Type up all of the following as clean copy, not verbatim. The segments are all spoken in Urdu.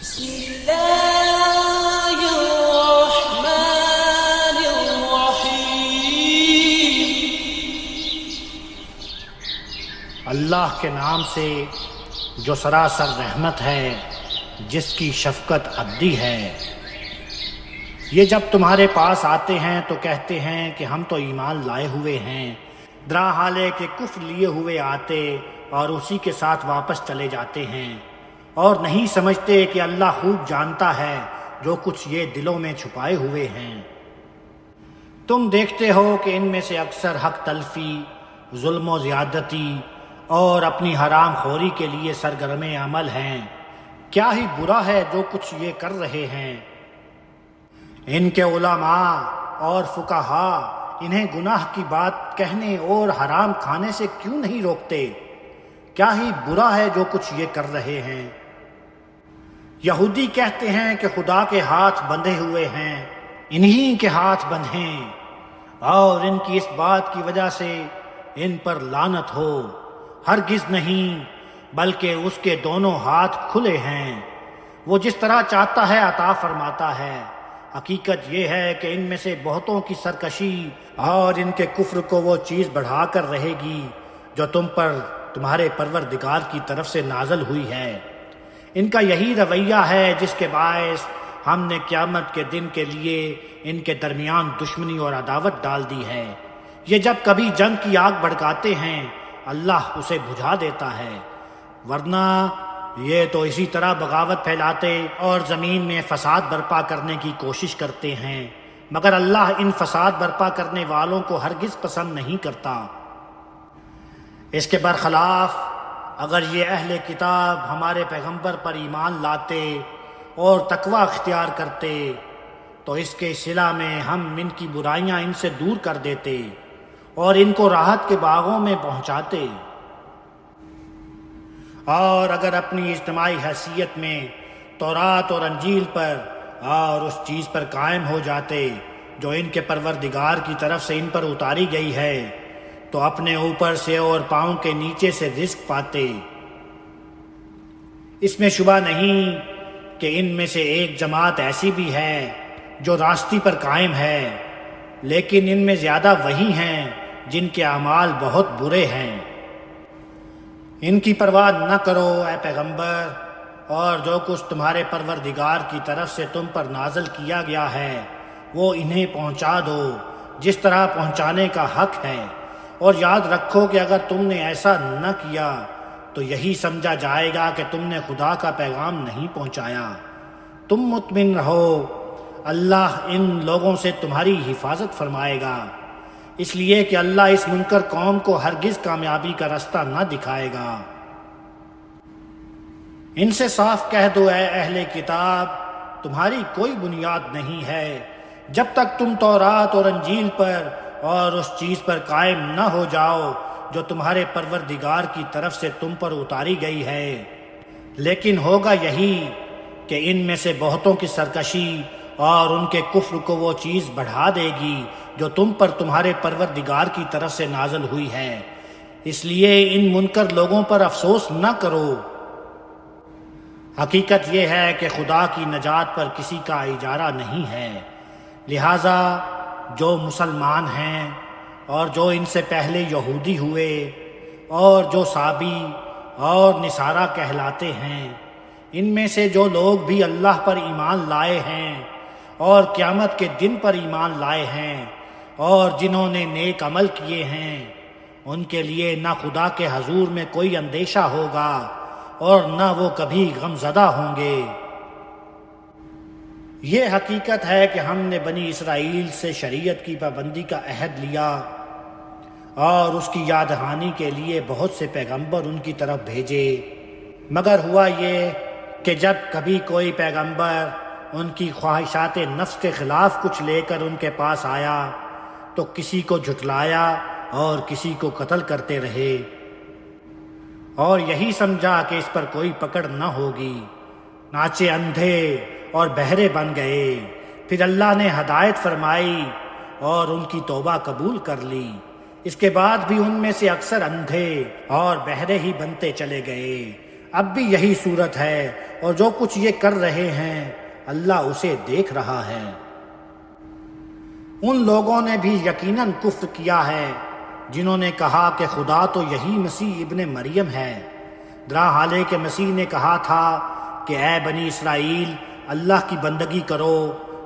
بسم اللہ الرحمن الرحیم۔ اللہ کے نام سے جو سراسر رحمت ہے، جس کی شفقت ابدی ہے۔ یہ جب تمہارے پاس آتے ہیں تو کہتے ہیں کہ ہم تو ایمان لائے ہوئے ہیں، درا حالے کہ کفر لیے ہوئے آتے اور اسی کے ساتھ واپس چلے جاتے ہیں، اور نہیں سمجھتے کہ اللہ خوب جانتا ہے جو کچھ یہ دلوں میں چھپائے ہوئے ہیں۔ تم دیکھتے ہو کہ ان میں سے اکثر حق تلفی، ظلم و زیادتی اور اپنی حرام خوری کے لیے سرگرم عمل ہیں۔ کیا ہی برا ہے جو کچھ یہ کر رہے ہیں۔ ان کے علماء اور فقہا انہیں گناہ کی بات کہنے اور حرام کھانے سے کیوں نہیں روکتے؟ کیا ہی برا ہے جو کچھ یہ کر رہے ہیں۔ یہودی کہتے ہیں کہ خدا کے ہاتھ بندھے ہوئے ہیں، انہی کے ہاتھ بندھیں، اور ان کی اس بات کی وجہ سے ان پر لعنت ہو۔ ہرگز نہیں، بلکہ اس کے دونوں ہاتھ کھلے ہیں، وہ جس طرح چاہتا ہے عطا فرماتا ہے۔ حقیقت یہ ہے کہ ان میں سے بہتوں کی سرکشی اور ان کے کفر کو وہ چیز بڑھا کر رہے گی جو تم پر تمہارے پروردگار کی طرف سے نازل ہوئی ہے۔ ان کا یہی رویہ ہے جس کے باعث ہم نے قیامت کے دن کے لیے ان کے درمیان دشمنی اور عداوت ڈال دی ہے۔ یہ جب کبھی جنگ کی آگ بھڑکاتے ہیں، اللہ اسے بجھا دیتا ہے، ورنہ یہ تو اسی طرح بغاوت پھیلاتے اور زمین میں فساد برپا کرنے کی کوشش کرتے ہیں، مگر اللہ ان فساد برپا کرنے والوں کو ہرگز پسند نہیں کرتا۔ اس کے برخلاف اگر یہ اہل کتاب ہمارے پیغمبر پر ایمان لاتے اور تقوی اختیار کرتے تو اس کے صلہ میں ہم ان کی برائیاں ان سے دور کر دیتے اور ان کو راحت کے باغوں میں پہنچاتے، اور اگر اپنی اجتماعی حیثیت میں تورات اور انجیل پر اور اس چیز پر قائم ہو جاتے جو ان کے پروردگار کی طرف سے ان پر اتاری گئی ہے، تو اپنے اوپر سے اور پاؤں کے نیچے سے رزق پاتے۔ اس میں شبہ نہیں کہ ان میں سے ایک جماعت ایسی بھی ہے جو راستی پر قائم ہے، لیکن ان میں زیادہ وہی ہیں جن کے اعمال بہت برے ہیں۔ ان کی پرواہ نہ کرو اے پیغمبر، اور جو کچھ تمہارے پروردگار کی طرف سے تم پر نازل کیا گیا ہے وہ انہیں پہنچا دو جس طرح پہنچانے کا حق ہے، اور یاد رکھو کہ اگر تم نے ایسا نہ کیا تو یہی سمجھا جائے گا کہ تم نے خدا کا پیغام نہیں پہنچایا۔ تم مطمئن رہو، اللہ ان لوگوں سے تمہاری حفاظت فرمائے گا، اس لیے کہ اللہ اس منکر قوم کو ہرگز کامیابی کا راستہ نہ دکھائے گا۔ ان سے صاف کہہ دو اے اہل کتاب، تمہاری کوئی بنیاد نہیں ہے جب تک تم تورات اور انجیل پر اور اس چیز پر قائم نہ ہو جاؤ جو تمہارے پروردگار کی طرف سے تم پر اتاری گئی ہے۔ لیکن ہوگا یہی کہ ان میں سے بہتوں کی سرکشی اور ان کے کفر کو وہ چیز بڑھا دے گی جو تم پر تمہارے پروردگار کی طرف سے نازل ہوئی ہے، اس لیے ان منکر لوگوں پر افسوس نہ کرو۔ حقیقت یہ ہے کہ خدا کی نجات پر کسی کا اجارہ نہیں ہے، لہٰذا جو مسلمان ہیں اور جو ان سے پہلے یہودی ہوئے اور جو صابی اور نصارہ کہلاتے ہیں، ان میں سے جو لوگ بھی اللہ پر ایمان لائے ہیں اور قیامت کے دن پر ایمان لائے ہیں اور جنہوں نے نیک عمل کیے ہیں، ان کے لیے نہ خدا کے حضور میں کوئی اندیشہ ہوگا اور نہ وہ کبھی غم زدہ ہوں گے۔ یہ حقیقت ہے کہ ہم نے بنی اسرائیل سے شریعت کی پابندی کا عہد لیا اور اس کی یاد دہانی کے لیے بہت سے پیغمبر ان کی طرف بھیجے، مگر ہوا یہ کہ جب کبھی کوئی پیغمبر ان کی خواہشات نفس کے خلاف کچھ لے کر ان کے پاس آیا تو کسی کو جھٹلایا اور کسی کو قتل کرتے رہے، اور یہی سمجھا کہ اس پر کوئی پکڑ نہ ہوگی، ناچے اندھے اور بہرے بن گئے۔ پھر اللہ نے ہدایت فرمائی اور ان کی توبہ قبول کر لی، اس کے بعد بھی ان میں سے اکثر اندھے اور بہرے ہی بنتے چلے گئے۔ اب بھی یہی صورت ہے اور جو کچھ یہ کر رہے ہیں اللہ اسے دیکھ رہا ہے۔ ان لوگوں نے بھی یقیناً کفر کیا ہے جنہوں نے کہا کہ خدا تو یہی مسیح ابن مریم ہے، درا حالے کہ مسیح نے کہا تھا کہ اے بنی اسرائیل اللہ کی بندگی کرو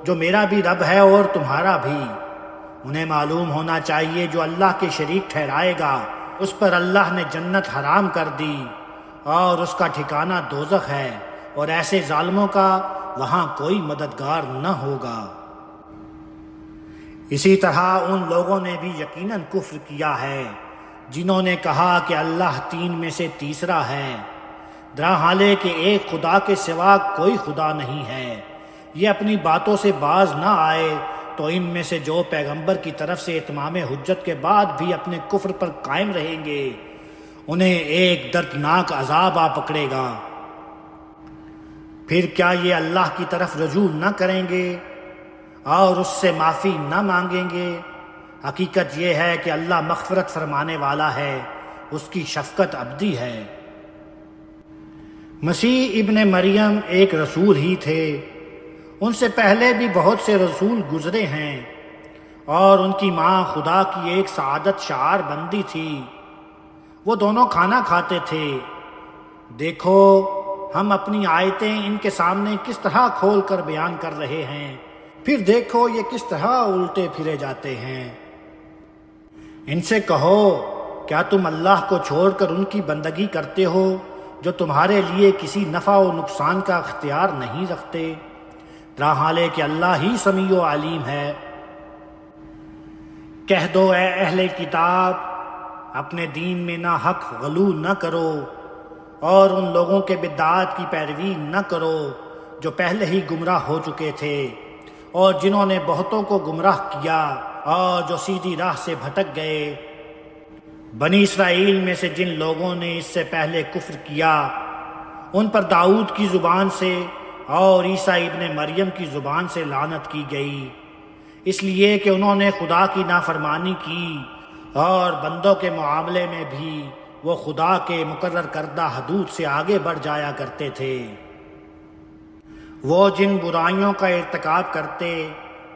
جو میرا بھی رب ہے اور تمہارا بھی۔ انہیں معلوم ہونا چاہیے جو اللہ کے شریک ٹھہرائے گا اس پر اللہ نے جنت حرام کر دی اور اس کا ٹھکانہ دوزخ ہے، اور ایسے ظالموں کا وہاں کوئی مددگار نہ ہوگا۔ اسی طرح ان لوگوں نے بھی یقیناً کفر کیا ہے جنہوں نے کہا کہ اللہ تین میں سے تیسرا ہے، درا حالے کہ ایک خدا کے سوا کوئی خدا نہیں ہے۔ یہ اپنی باتوں سے باز نہ آئے تو ان میں سے جو پیغمبر کی طرف سے اتمام حجت کے بعد بھی اپنے کفر پر قائم رہیں گے انہیں ایک دردناک عذاب آ پکڑے گا۔ پھر کیا یہ اللہ کی طرف رجوع نہ کریں گے اور اس سے معافی نہ مانگیں گے؟ حقیقت یہ ہے کہ اللہ مغفرت فرمانے والا ہے، اس کی شفقت ابدی ہے۔ مسیح ابن مریم ایک رسول ہی تھے، ان سے پہلے بھی بہت سے رسول گزرے ہیں، اور ان کی ماں خدا کی ایک سعادت شعار بندی تھی، وہ دونوں کھانا کھاتے تھے۔ دیکھو ہم اپنی آیتیں ان کے سامنے کس طرح کھول کر بیان کر رہے ہیں، پھر دیکھو یہ کس طرح الٹے پھرے جاتے ہیں۔ ان سے کہو کیا تم اللہ کو چھوڑ کر ان کی بندگی کرتے ہو جو تمہارے لیے کسی نفع و نقصان کا اختیار نہیں رکھتے، درا حالے کہ اللہ ہی سمیع و علیم ہے۔ کہہ دو اے اہل کتاب اپنے دین میں نہ حق غلو نہ کرو اور ان لوگوں کے بدعات کی پیروی نہ کرو جو پہلے ہی گمراہ ہو چکے تھے اور جنہوں نے بہتوں کو گمراہ کیا اور جو سیدھی راہ سے بھٹک گئے۔ بنی اسرائیل میں سے جن لوگوں نے اس سے پہلے کفر کیا ان پر داؤد کی زبان سے اور عیسیٰ ابن مریم کی زبان سے لعنت کی گئی، اس لیے کہ انہوں نے خدا کی نافرمانی کی اور بندوں کے معاملے میں بھی وہ خدا کے مقرر کردہ حدود سے آگے بڑھ جایا کرتے تھے۔ وہ جن برائیوں کا ارتکاب کرتے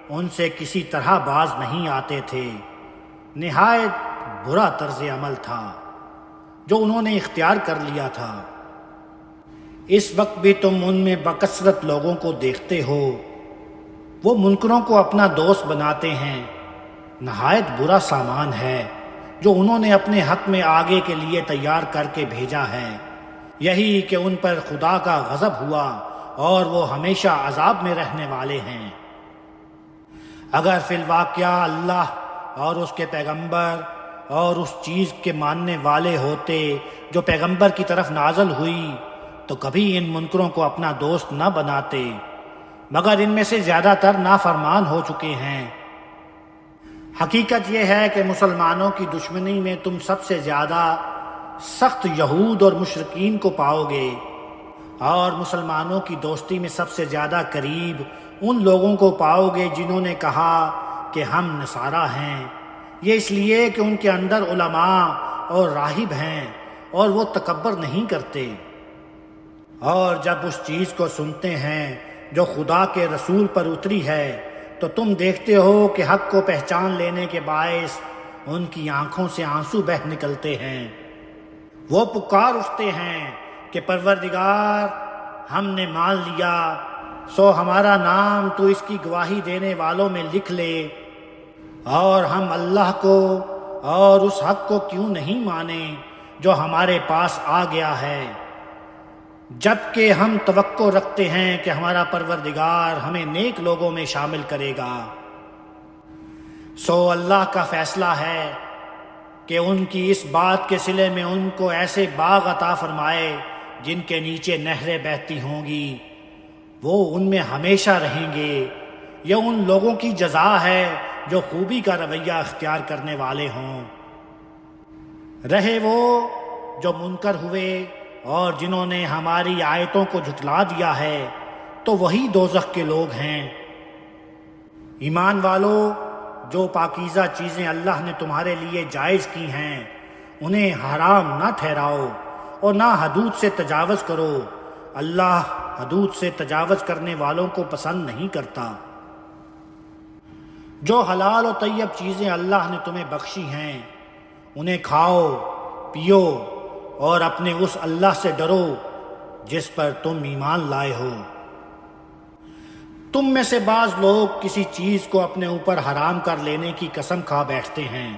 ان سے کسی طرح باز نہیں آتے تھے، نہایت برا طرز عمل تھا جو انہوں نے اختیار کر لیا تھا۔ اس وقت بھی تم ان میں بکثرت لوگوں کو دیکھتے ہو، وہ منکروں کو اپنا دوست بناتے ہیں، نہایت برا سامان ہے جو انہوں نے اپنے حق میں آگے کے لیے تیار کر کے بھیجا ہے، یہی کہ ان پر خدا کا غضب ہوا اور وہ ہمیشہ عذاب میں رہنے والے ہیں۔ اگر فی الواقعہ اللہ اور اس کے پیغمبر اور اس چیز کے ماننے والے ہوتے جو پیغمبر کی طرف نازل ہوئی تو کبھی ان منکروں کو اپنا دوست نہ بناتے، مگر ان میں سے زیادہ تر نافرمان ہو چکے ہیں۔ حقیقت یہ ہے کہ مسلمانوں کی دشمنی میں تم سب سے زیادہ سخت یہود اور مشرکین کو پاؤ گے، اور مسلمانوں کی دوستی میں سب سے زیادہ قریب ان لوگوں کو پاؤ گے جنہوں نے کہا کہ ہم نصارہ ہیں، یہ اس لیے کہ ان کے اندر علماء اور راہب ہیں اور وہ تکبر نہیں کرتے، اور جب اس چیز کو سنتے ہیں جو خدا کے رسول پر اتری ہے تو تم دیکھتے ہو کہ حق کو پہچان لینے کے باعث ان کی آنکھوں سے آنسو بہہ نکلتے ہیں۔ وہ پکار اٹھتے ہیں کہ پروردگار ہم نے مان لیا، سو ہمارا نام تو اس کی گواہی دینے والوں میں لکھ لے، اور ہم اللہ کو اور اس حق کو کیوں نہیں مانے جو ہمارے پاس آ گیا ہے، جبکہ ہم توقع رکھتے ہیں کہ ہمارا پروردگار ہمیں نیک لوگوں میں شامل کرے گا۔ سو اللہ کا فیصلہ ہے کہ ان کی اس بات کے صلے میں ان کو ایسے باغ عطا فرمائے جن کے نیچے نہریں بہتی ہوں گی، وہ ان میں ہمیشہ رہیں گے۔ یہ ان لوگوں کی جزا ہے جو خوبی کا رویہ اختیار کرنے والے ہوں۔ رہے وہ جو منکر ہوئے اور جنہوں نے ہماری آیتوں کو جھٹلا دیا ہے تو وہی دوزخ کے لوگ ہیں۔ ایمان والو، جو پاکیزہ چیزیں اللہ نے تمہارے لیے جائز کی ہیں انہیں حرام نہ ٹھہراؤ، اور نہ حدود سے تجاوز کرو، اللہ حدود سے تجاوز کرنے والوں کو پسند نہیں کرتا۔ جو حلال و طیب چیزیں اللہ نے تمہیں بخشی ہیں انہیں کھاؤ پیو اور اپنے اس اللہ سے ڈرو جس پر تم ایمان لائے ہو۔ تم میں سے بعض لوگ کسی چیز کو اپنے اوپر حرام کر لینے کی قسم کھا بیٹھتے ہیں،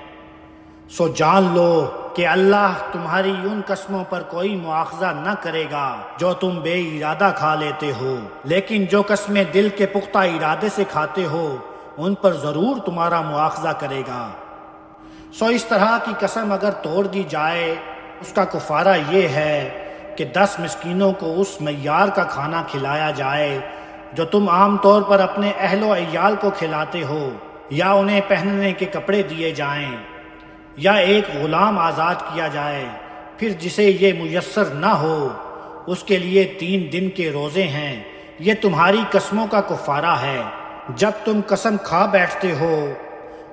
سو جان لو کہ اللہ تمہاری ان قسموں پر کوئی مواخذہ نہ کرے گا جو تم بے ارادہ کھا لیتے ہو، لیکن جو قسمیں دل کے پختہ ارادے سے کھاتے ہو ان پر ضرور تمہارا مواخذہ کرے گا۔ سو اس طرح کی قسم اگر توڑ دی جائے اس کا کفارہ یہ ہے کہ 10 مسکینوں کو اس معیار کا کھانا کھلایا جائے جو تم عام طور پر اپنے اہل و عیال کو کھلاتے ہو، یا انہیں پہننے کے کپڑے دیے جائیں، یا ایک غلام آزاد کیا جائے۔ پھر جسے یہ میسر نہ ہو اس کے لیے 3 دن کے روزے ہیں، یہ تمہاری قسموں کا کفارہ ہے۔ جب تم قسم کھا بیٹھتے ہو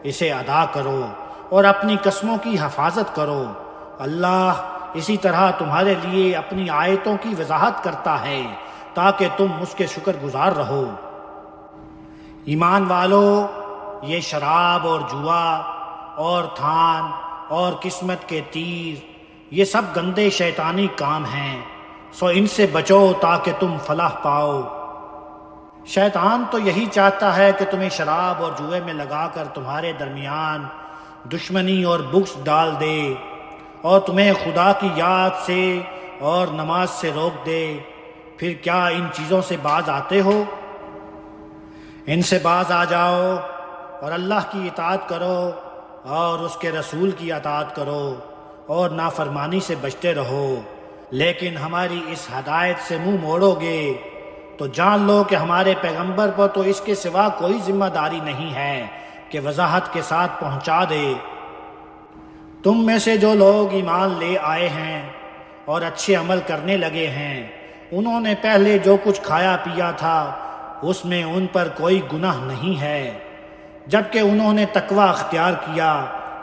اسے ادا کرو اور اپنی قسموں کی حفاظت کرو۔ اللہ اسی طرح تمہارے لیے اپنی آیتوں کی وضاحت کرتا ہے تاکہ تم اس کے شکر گزار رہو۔ ایمان والو، یہ شراب اور جوا اور تھان اور قسمت کے تیر یہ سب گندے شیطانی کام ہیں، سو ان سے بچو تاکہ تم فلاح پاؤ۔ شیطان تو یہی چاہتا ہے کہ تمہیں شراب اور جوئے میں لگا کر تمہارے درمیان دشمنی اور بغض ڈال دے اور تمہیں خدا کی یاد سے اور نماز سے روک دے۔ پھر کیا ان چیزوں سے باز آتے ہو؟ ان سے باز آ جاؤ اور اللہ کی اطاعت کرو اور اس کے رسول کی اطاعت کرو اور نافرمانی سے بچتے رہو۔ لیکن ہماری اس ہدایت سے منہ موڑو گے تو جان لو کہ ہمارے پیغمبر پر تو اس کے سوا کوئی ذمہ داری نہیں ہے کہ وضاحت کے ساتھ پہنچا دے۔ تم میں سے جو لوگ ایمان لے آئے ہیں اور اچھے عمل کرنے لگے ہیں انہوں نے پہلے جو کچھ کھایا پیا تھا اس میں ان پر کوئی گناہ نہیں ہے، جبکہ انہوں نے تقوی اختیار کیا،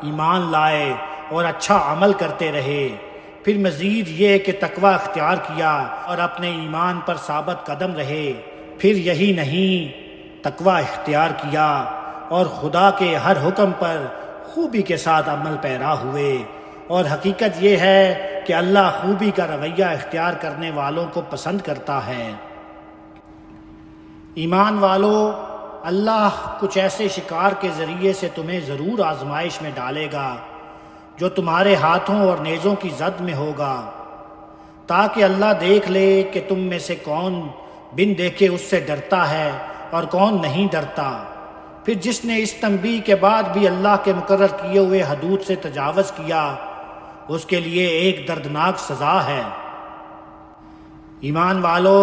ایمان لائے اور اچھا عمل کرتے رہے۔ پھر مزید یہ کہ تقوی اختیار کیا اور اپنے ایمان پر ثابت قدم رہے۔ پھر یہی نہیں، تقوی اختیار کیا اور خدا کے ہر حکم پر خوبی کے ساتھ عمل پیرا ہوئے، اور حقیقت یہ ہے کہ اللہ خوبی کا رویہ اختیار کرنے والوں کو پسند کرتا ہے۔ ایمان والو، اللہ کچھ ایسے شکار کے ذریعے سے تمہیں ضرور آزمائش میں ڈالے گا جو تمہارے ہاتھوں اور نیزوں کی زد میں ہوگا، تاکہ اللہ دیکھ لے کہ تم میں سے کون بن دیکھے اس سے ڈرتا ہے اور کون نہیں ڈرتا۔ پھر جس نے اس تنبیہ کے بعد بھی اللہ کے مقرر کیے ہوئے حدود سے تجاوز کیا اس کے لیے ایک دردناک سزا ہے۔ ایمان والو،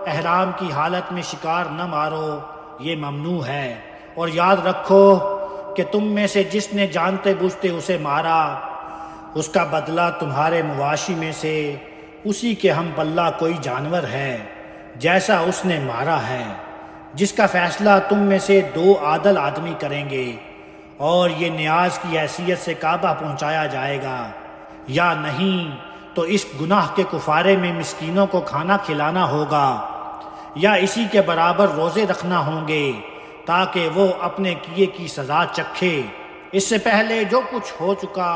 احرام کی حالت میں شکار نہ مارو، یہ ممنوع ہے، اور یاد رکھو کہ تم میں سے جس نے جانتے بوجھتے اسے مارا اس کا بدلہ تمہارے مواشی میں سے اسی کے ہم پلہ کوئی جانور ہے جیسا اس نے مارا ہے، جس کا فیصلہ تم میں سے 2 عادل آدمی کریں گے، اور یہ نیاز کی حیثیت سے کعبہ پہنچایا جائے گا، یا نہیں تو اس گناہ کے کفارے میں مسکینوں کو کھانا کھلانا ہوگا، یا اسی کے برابر روزے رکھنا ہوں گے تاکہ وہ اپنے کیے کی سزا چکھے۔ اس سے پہلے جو کچھ ہو چکا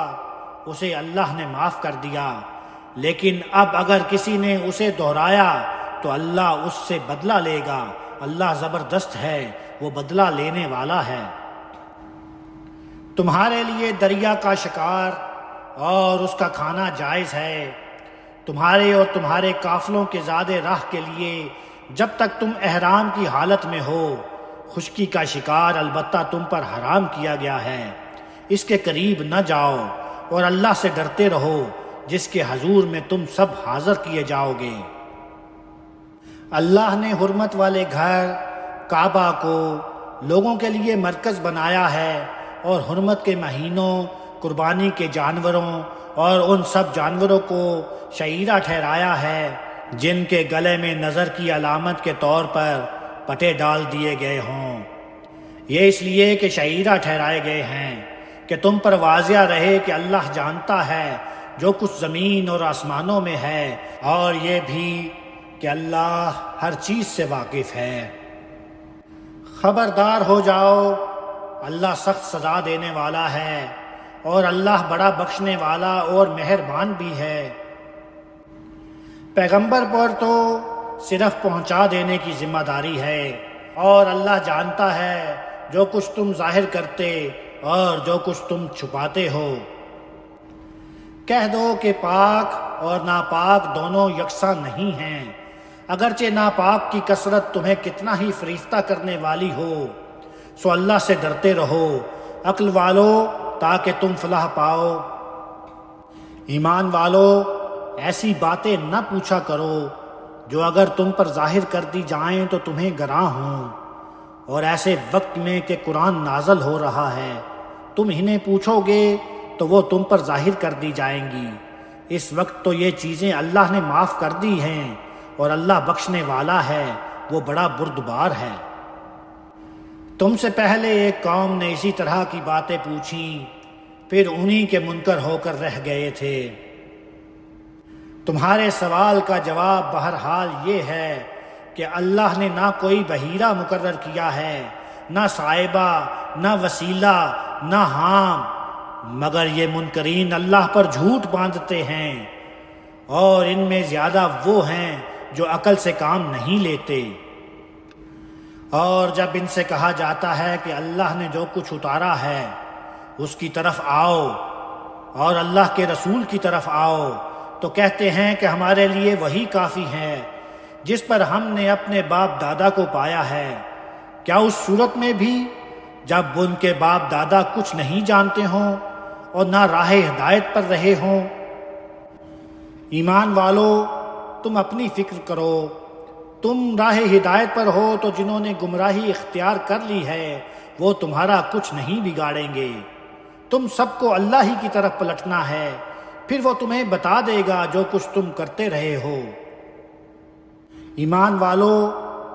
اسے اللہ نے معاف کر دیا، لیکن اب اگر کسی نے اسے دہرایا تو اللہ اس سے بدلہ لے گا۔ اللہ زبردست ہے، وہ بدلہ لینے والا ہے۔ تمہارے لیے دریا کا شکار اور اس کا کھانا جائز ہے، تمہارے اور تمہارے قافلوں کے زیادہ راہ کے لیے جب تک تم احرام کی حالت میں ہو۔ خشکی کا شکار البتہ تم پر حرام کیا گیا ہے، اس کے قریب نہ جاؤ، اور اللہ سے ڈرتے رہو جس کے حضور میں تم سب حاضر کیے جاؤ گے۔ اللہ نے حرمت والے گھر کعبہ کو لوگوں کے لیے مرکز بنایا ہے، اور حرمت کے مہینوں، قربانی کے جانوروں اور ان سب جانوروں کو شعیرہ ٹھہرایا ہے جن کے گلے میں نظر کی علامت کے طور پر پٹے ڈال دیے گئے ہوں۔ یہ اس لیے کہ شعیرہ ٹھہرائے گئے ہیں کہ تم پر واضح رہے کہ اللہ جانتا ہے جو کچھ زمین اور آسمانوں میں ہے، اور یہ بھی کہ اللہ ہر چیز سے واقف ہے۔ خبردار ہو جاؤ، اللہ سخت سزا دینے والا ہے، اور اللہ بڑا بخشنے والا اور مہربان بھی ہے۔ پیغمبر پر تو صرف پہنچا دینے کی ذمہ داری ہے، اور اللہ جانتا ہے جو کچھ تم ظاہر کرتے اور جو کچھ تم چھپاتے ہو۔ کہہ دو کہ پاک اور ناپاک دونوں یکساں نہیں ہیں، اگرچہ ناپاک کی کثرت تمہیں کتنا ہی فریفتہ کرنے والی ہو، سو اللہ سے ڈرتے رہو عقل والو، تاکہ تم فلاح پاؤ۔ ایمان والو، ایسی باتیں نہ پوچھا کرو جو اگر تم پر ظاہر کر دی جائیں تو تمہیں گراں ہوں، اور ایسے وقت میں کہ قرآن نازل ہو رہا ہے تم انہیں پوچھو گے تو وہ تم پر ظاہر کر دی جائیں گی۔ اس وقت تو یہ چیزیں اللہ نے معاف کر دی ہیں، اور اللہ بخشنے والا ہے، وہ بڑا بردبار ہے۔ تم سے پہلے ایک قوم نے اسی طرح کی باتیں پوچھیں، پھر انہی کے منکر ہو کر رہ گئے تھے۔ تمہارے سوال کا جواب بہرحال یہ ہے کہ اللہ نے نہ کوئی بحیرہ مقرر کیا ہے، نہ صاحبہ، نہ وسیلہ، نہ حام، مگر یہ منکرین اللہ پر جھوٹ باندھتے ہیں، اور ان میں زیادہ وہ ہیں جو عقل سے کام نہیں لیتے۔ اور جب ان سے کہا جاتا ہے کہ اللہ نے جو کچھ اتارا ہے اس کی طرف آؤ، اور اللہ کے رسول کی طرف آؤ، تو کہتے ہیں کہ ہمارے لیے وہی کافی ہے جس پر ہم نے اپنے باپ دادا کو پایا ہے۔ کیا اس صورت میں بھی جب ان کے باپ دادا کچھ نہیں جانتے ہوں اور نہ راہ ہدایت پر رہے ہوں؟ ایمان والو، تم اپنی فکر کرو، تم راہ ہدایت پر ہو تو جنہوں نے گمراہی اختیار کر لی ہے وہ تمہارا کچھ نہیں بگاڑیں گے۔ تم سب کو اللہ ہی کی طرف پلٹنا ہے، پھر وہ تمہیں بتا دے گا جو کچھ تم کرتے رہے ہو۔ ایمان والو،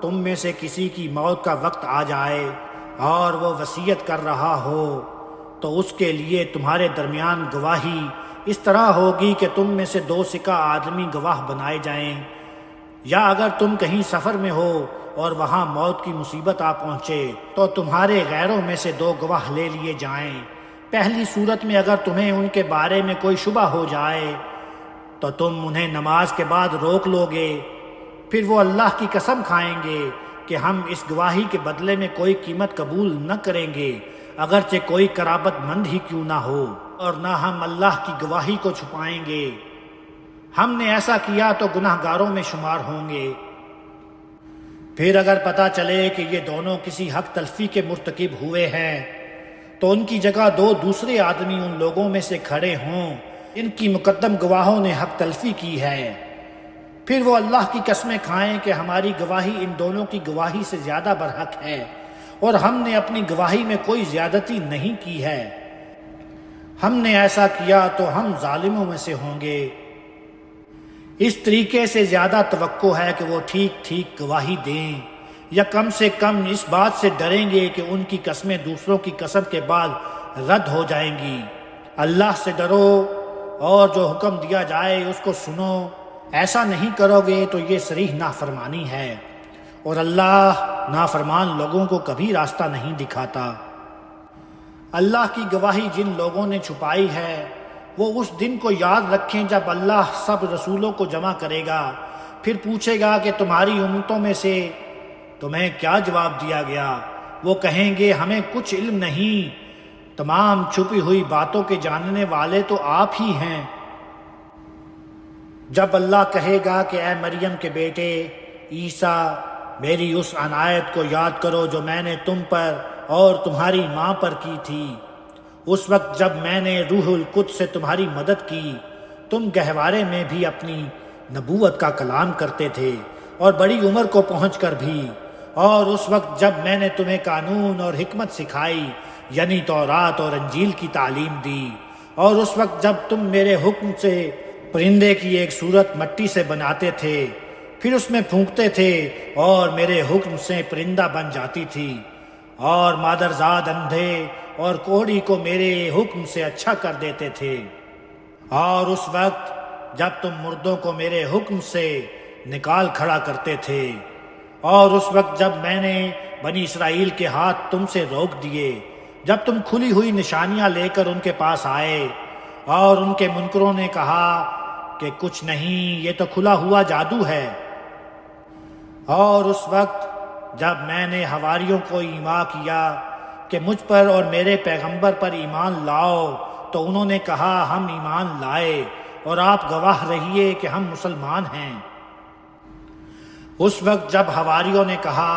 تم میں سے کسی کی موت کا وقت آ جائے اور وہ وصیت کر رہا ہو تو اس کے لیے تمہارے درمیان گواہی اس طرح ہوگی کہ تم میں سے 2 سکہ آدمی گواہ بنائے جائیں، یا اگر تم کہیں سفر میں ہو اور وہاں موت کی مصیبت آ پہنچے تو تمہارے غیروں میں سے 2 گواہ لے لیے جائیں۔ پہلی صورت میں اگر تمہیں ان کے بارے میں کوئی شبہ ہو جائے تو تم انہیں نماز کے بعد روک لو گے، پھر وہ اللہ کی قسم کھائیں گے کہ ہم اس گواہی کے بدلے میں کوئی قیمت قبول نہ کریں گے، اگرچہ کوئی قرابت مند ہی کیوں نہ ہو، اور نہ ہم اللہ کی گواہی کو چھپائیں گے۔ ہم نے ایسا کیا تو گناہ گاروں میں شمار ہوں گے۔ پھر اگر پتہ چلے کہ یہ دونوں کسی حق تلفی کے مرتکب ہوئے ہیں تو ان کی جگہ 2 دوسرے آدمی ان لوگوں میں سے کھڑے ہوں ان کی مقدم گواہوں نے حق تلفی کی ہے، پھر وہ اللہ کی قسمیں کھائیں کہ ہماری گواہی ان دونوں کی گواہی سے زیادہ برحق ہے، اور ہم نے اپنی گواہی میں کوئی زیادتی نہیں کی ہے۔ ہم نے ایسا کیا تو ہم ظالموں میں سے ہوں گے۔ اس طریقے سے زیادہ توقع ہے کہ وہ ٹھیک ٹھیک گواہی دیں، یا کم سے کم اس بات سے ڈریں گے کہ ان کی قسمیں دوسروں کی قسم کے بعد رد ہو جائیں گی۔ اللہ سے ڈرو اور جو حکم دیا جائے اس کو سنو، ایسا نہیں کرو گے تو یہ صریح نافرمانی ہے، اور اللہ نافرمان لوگوں کو کبھی راستہ نہیں دکھاتا۔ اللہ کی گواہی جن لوگوں نے چھپائی ہے وہ اس دن کو یاد رکھیں جب اللہ سب رسولوں کو جمع کرے گا، پھر پوچھے گا کہ تمہاری امتوں میں سے تمہیں کیا جواب دیا گیا؟ وہ کہیں گے ہمیں کچھ علم نہیں، تمام چھپی ہوئی باتوں کے جاننے والے تو آپ ہی ہیں۔ جب اللہ کہے گا کہ اے مریم کے بیٹے عیسیٰ، میری اس عنایت کو یاد کرو جو میں نے تم پر اور تمہاری ماں پر کی تھی، اس وقت جب میں نے روح القدس سے تمہاری مدد کی، تم گہوارے میں بھی اپنی نبوت کا کلام کرتے تھے اور بڑی عمر کو پہنچ کر بھی، اور اس وقت جب میں نے تمہیں قانون اور حکمت سکھائی، یعنی تورات اور انجیل کی تعلیم دی، اور اس وقت جب تم میرے حکم سے پرندے کی ایک صورت مٹی سے بناتے تھے، پھر اس میں پھونکتے تھے اور میرے حکم سے پرندہ بن جاتی تھی، اور مادرزاد اندھے اور کوڑی کو میرے حکم سے اچھا کر دیتے تھے، اور اس وقت جب تم مردوں کو میرے حکم سے نکال کھڑا کرتے تھے، اور اس وقت جب میں نے بنی اسرائیل کے ہاتھ تم سے روک دیے، جب تم کھلی ہوئی نشانیاں لے کر ان کے پاس آئے اور ان کے منکروں نے کہا کہ کچھ نہیں، یہ تو کھلا ہوا جادو ہے، اور اس وقت جب میں نے حواریوں کو ایما کیا کہ مجھ پر اور میرے پیغمبر پر ایمان لاؤ، تو انہوں نے کہا ہم ایمان لائے اور آپ گواہ رہیے کہ ہم مسلمان ہیں۔ اس وقت جب حواریوں نے کہا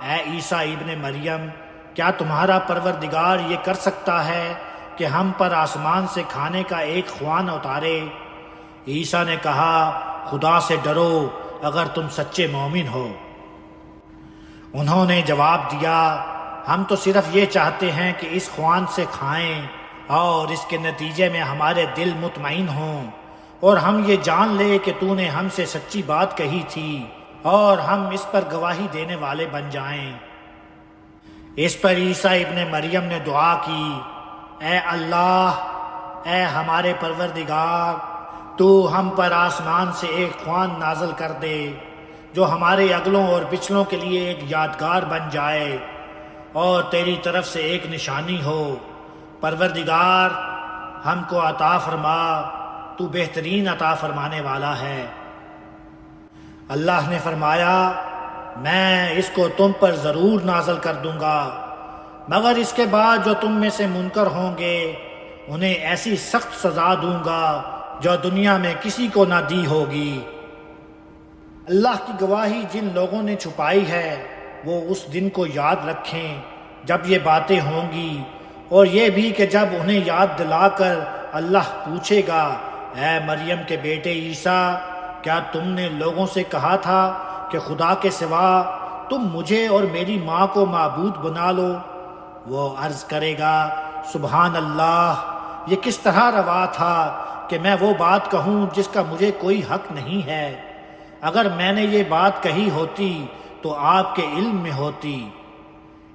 اے عیسیٰ ابن مریم، کیا تمہارا پروردگار یہ کر سکتا ہے کہ ہم پر آسمان سے کھانے کا ایک خوان اتارے؟ عیسیٰ نے کہا خدا سے ڈرو اگر تم سچے مومن ہو۔ انہوں نے جواب دیا ہم تو صرف یہ چاہتے ہیں کہ اس خوان سے کھائیں اور اس کے نتیجے میں ہمارے دل مطمئن ہوں، اور ہم یہ جان لے کہ تو نے ہم سے سچی بات کہی تھی، اور ہم اس پر گواہی دینے والے بن جائیں۔ اس پر عیسیٰ ابن مریم نے دعا کی اے اللہ، اے ہمارے پروردگار، تو ہم پر آسمان سے ایک خوان نازل کر دے جو ہمارے اگلوں اور پچھلوں کے لیے ایک یادگار بن جائے اور تیری طرف سے ایک نشانی ہو۔ پروردگار ہم کو عطا فرما، تو بہترین عطا فرمانے والا ہے۔ اللہ نے فرمایا میں اس کو تم پر ضرور نازل کر دوں گا، مگر اس کے بعد جو تم میں سے منکر ہوں گے انہیں ایسی سخت سزا دوں گا جو دنیا میں کسی کو نہ دی ہوگی۔ اللہ کی گواہی جن لوگوں نے چھپائی ہے وہ اس دن کو یاد رکھیں جب یہ باتیں ہوں گی، اور یہ بھی کہ جب انہیں یاد دلا کر اللہ پوچھے گا اے مریم کے بیٹے عیسیٰ، کیا تم نے لوگوں سے کہا تھا کہ خدا کے سوا تم مجھے اور میری ماں کو معبود بنا لو؟ وہ عرض کرے گا سبحان اللہ، یہ کس طرح روا تھا کہ میں وہ بات کہوں جس کا مجھے کوئی حق نہیں ہے۔ اگر میں نے یہ بات کہی ہوتی تو آپ کے علم میں ہوتی،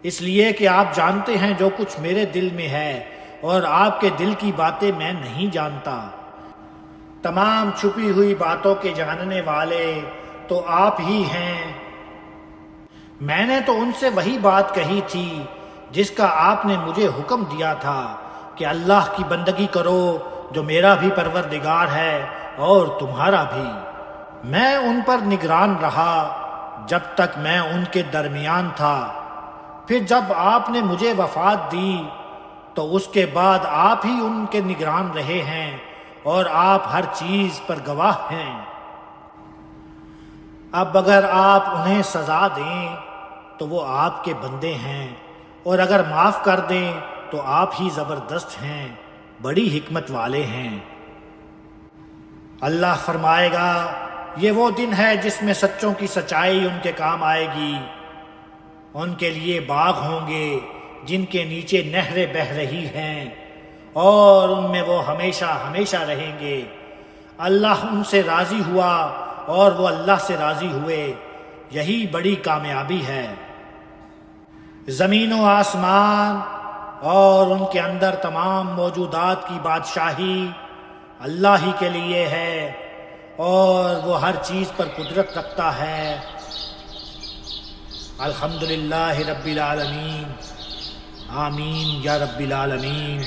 اس لیے کہ آپ جانتے ہیں جو کچھ میرے دل میں ہے، اور آپ کے دل کی باتیں میں نہیں جانتا۔ تمام چھپی ہوئی باتوں کے جاننے والے تو آپ ہی ہیں۔ میں نے تو ان سے وہی بات کہی تھی جس کا آپ نے مجھے حکم دیا تھا کہ اللہ کی بندگی کرو جو میرا بھی پروردگار ہے اور تمہارا بھی۔ میں ان پر نگران رہا جب تک میں ان کے درمیان تھا، پھر جب آپ نے مجھے وفات دی تو اس کے بعد آپ ہی ان کے نگران رہے ہیں، اور آپ ہر چیز پر گواہ ہیں۔ اب اگر آپ انہیں سزا دیں تو وہ آپ کے بندے ہیں، اور اگر معاف کر دیں تو آپ ہی زبردست ہیں، بڑی حکمت والے ہیں۔ اللہ فرمائے گا یہ وہ دن ہے جس میں سچوں کی سچائی ان کے کام آئے گی۔ ان کے لیے باغ ہوں گے جن کے نیچے نہریں بہہ رہی ہیں، اور ان میں وہ ہمیشہ ہمیشہ رہیں گے۔ اللہ ان سے راضی ہوا اور وہ اللہ سے راضی ہوئے، یہی بڑی کامیابی ہے۔ زمین و آسمان اور ان کے اندر تمام موجودات کی بادشاہی اللہ ہی کے لیے ہے، اور وہ ہر چیز پر قدرت رکھتا ہے۔ الحمدللہ رب العالمین، آمین یا رب العالمین۔